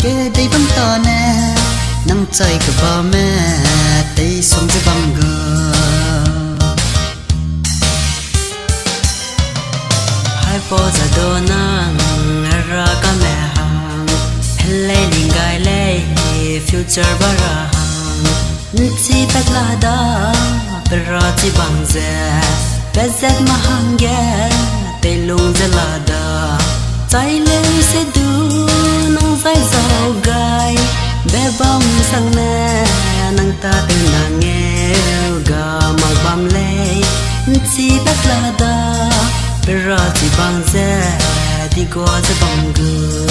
kê đây vẫn to nè nắng trời của bà mẹ tay xuống dưới bầm gờ hai bố già đồ nắng ra cả mẹ hàng lấy linh gai lấy future bara hàng chỉ bắt là đó bara chỉ bằng dè bé dẹt mà hàng ghé tay lung dè là đó trái lên sẽ đủ nắng dài giàu gai bé bông sang nè nắng ta từ nàng nghe gà mà bám lấy chỉ bắt là đó bara chỉ bằng dè đi qua sẽ bằng gờ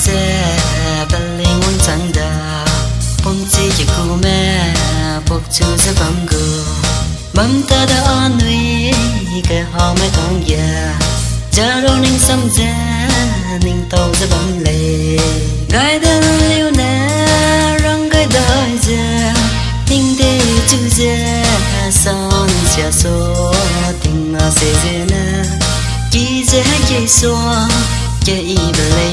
xe bên linh muốn chẳng đà bông chỉ cô mẹ bốc chú sẽ bấm gù bấm ta đã an nuôi cái họ mới con già cha đâu ninh xăm ra ninh tàu sẽ bấm lệ gai đơn liu nè răng gai đời già ninh đê chú già son xia số tình mà sẽ dễ nè chỉ dễ hay chỉ xóa chỉ ý bên lệ